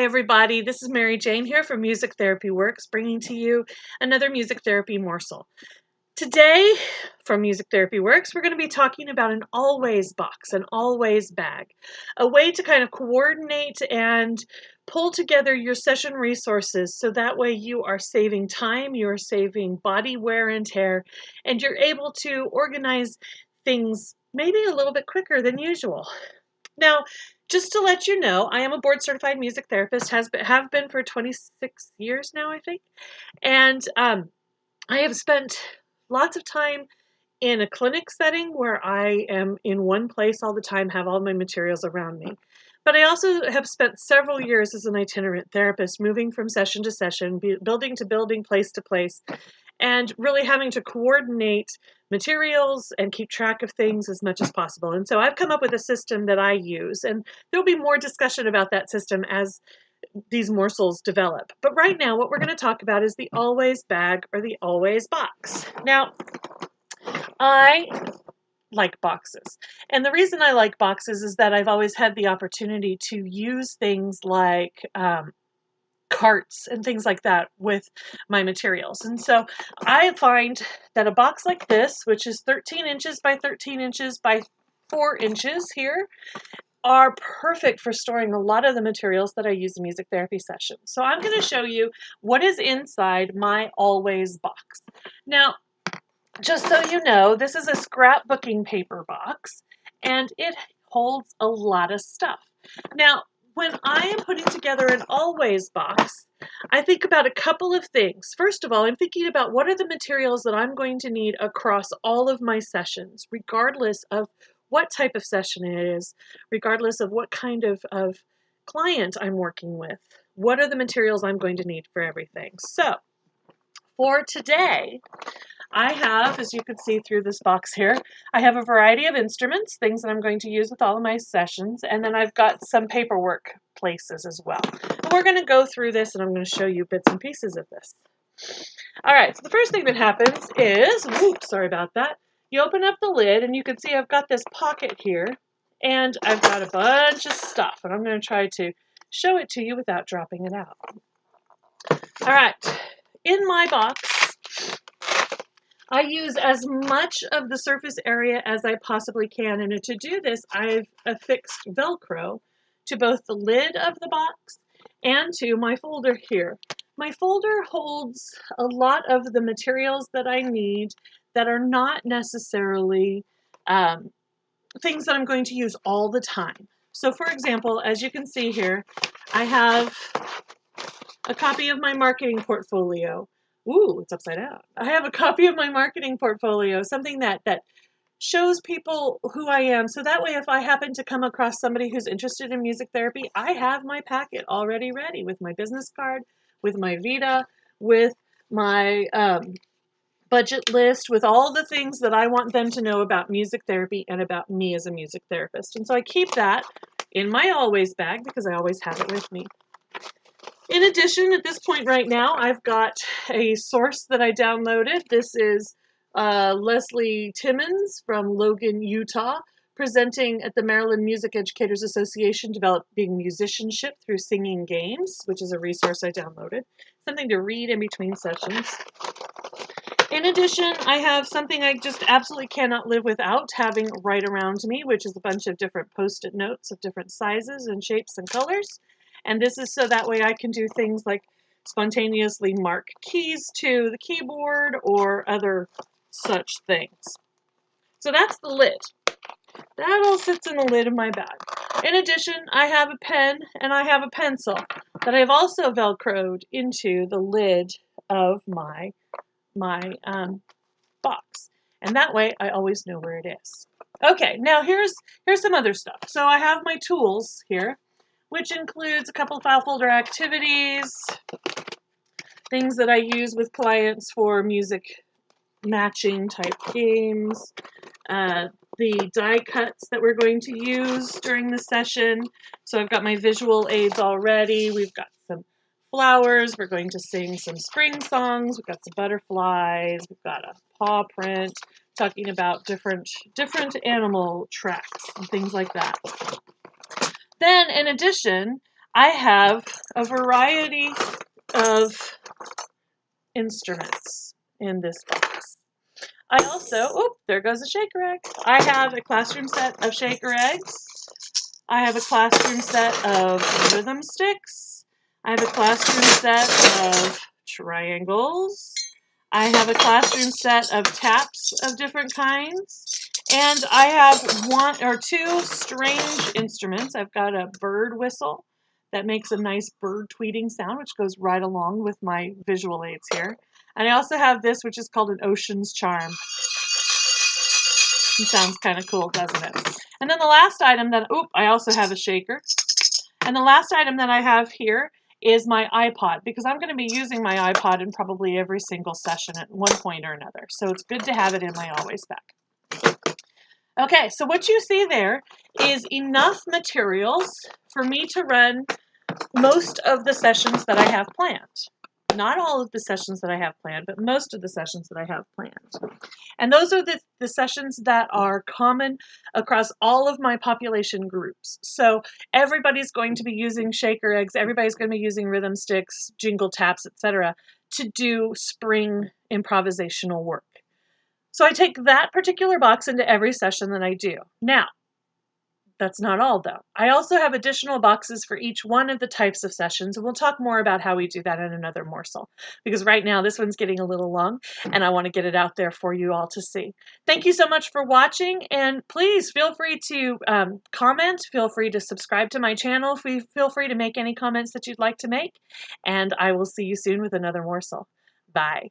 everybody. This is Mary Jane here from Music Therapy Works, bringing to you another Music Therapy Morsel. Today, from Music Therapy Works, we're going to be talking about an always box, an always bag, a way to kind of coordinate and pull together your session resources so that way you are saving time, you're saving body wear and tear, and you're able to organize things maybe a little bit quicker than usual. Now, just to let you know, I am a board certified music therapist, have been for 26 years now, I think. And I have spent lots of time in a clinic setting where I am in one place all the time, have all my materials around me. But I also have spent several years as an itinerant therapist, moving from session to session, building to building, place to place, and really having to coordinate materials and keep track of things as much as possible. And so I've come up with a system that I use, and there'll be more discussion about that system as these morsels develop. But right now, what we're going to talk about is the always bag or the always box. Now, I like boxes. And the reason I like boxes is that I've always had the opportunity to use things like carts and things like that with my materials. And so I find that a box like this, which is 13 inches by 13 inches by 4 inches here, are perfect for storing a lot of the materials that I use in music therapy sessions. So I'm going to show you what is inside my always box. Now, just so you know, this is a scrapbooking paper box, and it holds a lot of stuff. Now, when I am putting together an always box, I think about a couple of things. First of all, I'm thinking about what are the materials that I'm going to need across all of my sessions, regardless of what type of session it is, regardless of what kind of client I'm working with. What are the materials I'm going to need for everything? So, for today, I have, as you can see through this box here, I have a variety of instruments, things that I'm going to use with all of my sessions, and then I've got some paperwork places as well. And we're going to go through this, and I'm going to show you bits and pieces of this. All right, so the first thing that happens is, whoops, sorry about that, you open up the lid, and you can see I've got this pocket here, and I've got a bunch of stuff, and I'm going to try to show it to you without dropping it out. All right, in my box, I use as much of the surface area as I possibly can, and to do this, I've affixed Velcro to both the lid of the box and to my folder here. My folder holds a lot of the materials that I need that are not necessarily things that I'm going to use all the time. So for example, as you can see here, I have a copy of my marketing portfolio. Ooh, it's upside down. I have a copy of my marketing portfolio, something that shows people who I am. So that way, if I happen to come across somebody who's interested in music therapy, I have my packet already ready with my business card, with my Vita, with my budget list, with all the things that I want them to know about music therapy and about me as a music therapist. And so I keep that in my always bag because I always have it with me. In addition, at this point right now, I've got a source that I downloaded. This is Leslie Timmons from Logan, Utah, presenting at the Maryland Music Educators Association, Developing Musicianship Through Singing Games, which is a resource I downloaded, something to read in between sessions. In addition, I have something I just absolutely cannot live without having right around me, which is a bunch of different Post-it notes of different sizes and shapes and colors. And this is so that way I can do things like spontaneously mark keys to the keyboard or other such things. So that's the lid. That all sits in the lid of my bag. In addition, I have a pen and I have a pencil that I've also Velcroed into the lid of my box. And that way I always know where it is. Okay, now here's some other stuff. So I have my tools here, which includes a couple file folder activities, things that I use with clients for music matching type games, the die cuts that we're going to use during the session. So I've got my visual aids already. We've got some flowers. We're going to sing some spring songs. We've got some butterflies. We've got a paw print talking about different animal tracks and things like that. Then, in addition, I have a variety of instruments in this box. I also, there goes a shaker egg. I have a classroom set of shaker eggs. I have a classroom set of rhythm sticks. I have a classroom set of triangles. I have a classroom set of taps of different kinds. And I have one or two strange instruments. I've got a bird whistle that makes a nice bird tweeting sound, which goes right along with my visual aids here. And I also have this, which is called an ocean's charm. It sounds kind of cool, doesn't it? And then the last item that, I also have a shaker. And the last item that I have here is my iPod, because I'm going to be using my iPod in probably every single session at one point or another. So it's good to have it in my always bag. Okay, so what you see there is enough materials for me to run most of the sessions that I have planned. Not all of the sessions that I have planned, but most of the sessions that I have planned. And those are the sessions that are common across all of my population groups. So everybody's going to be using shaker eggs, everybody's going to be using rhythm sticks, jingle taps, etc., to do spring improvisational work. So I take that particular box into every session that I do. Now, that's not all, though. I also have additional boxes for each one of the types of sessions, and we'll talk more about how we do that in another morsel, because right now this one's getting a little long, and I want to get it out there for you all to see. Thank you so much for watching, and please feel free to comment, feel free to subscribe to my channel, feel free to make any comments that you'd like to make, and I will see you soon with another morsel. Bye.